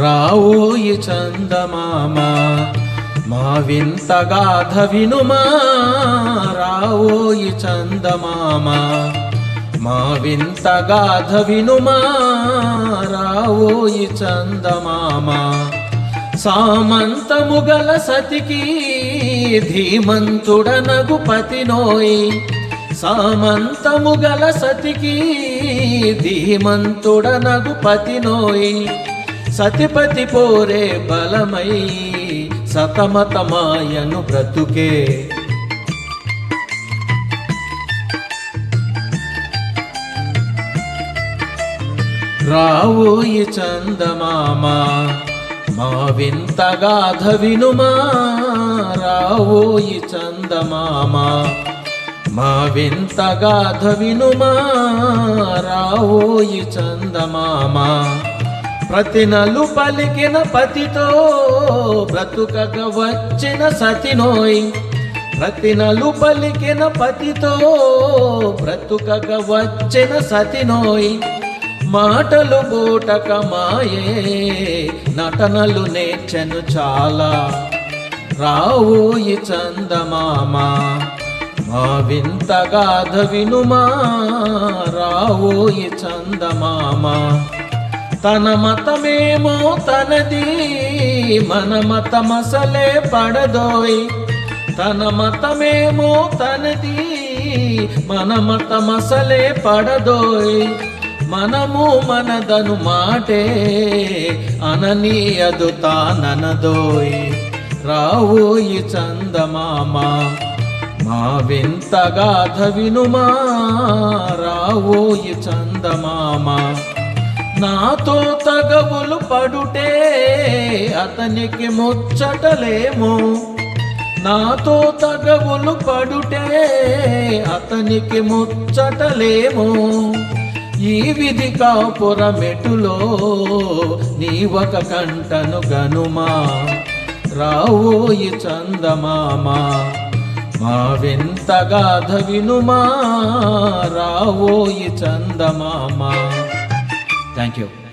రావోయి చందమామ మా వింత గాథ వినుమా. రావోయి చందమామ మా వింత గాథ వినుమా. రావోయి చందమామ సామంతముగల సతికి ధీమంతుడనగు పతినోయి. సామంతముగల సతికి ధీమంతుడనగు పతినోయి. సతిపతి పోరే బలమై సతమతమాయను బ్రతుకే. రావోయి చందమామ మా వింత గాథ వినుమా. రావోయి చందమామ మా వింత గాథ వినుమా. రావోయి చందమామ ప్రతినలు పలికిన పతితో బ్రతుకగ వచ్చిన సతినోయ్. ప్రతినలు పలికిన పతితో బ్రతుకగ వచ్చిన సతినోయ్. మాటలు బూటక మాయే నటనలు నేర్చెను చాలా. రావోయి చందమామ మా వింత గాథ వినుమా. రావోయి చందమామ తన మతమేమో తనది మన మతమసలే పడదోయ్. తన మతమేమో తనది మన మతమసలే పడదోయ్. మనము మనదను మాటే అననీయదు తాననదోయ్. రావోయి చందమామ మా వింత గాథ వినుమా. రావోయి చందమామ నాతో తగవులు పడుటే అతనికి ముచ్చటలేమో. నాతో తగవులు పడుటే అతనికి ముచ్చటలేమో. ఈ విధి కాపురమెటులో నీ ఒక కంటను గనుమా. రావోయి చందమామ మా వింత గాథ వినుమా. రావోయి చందమామ. Thank you.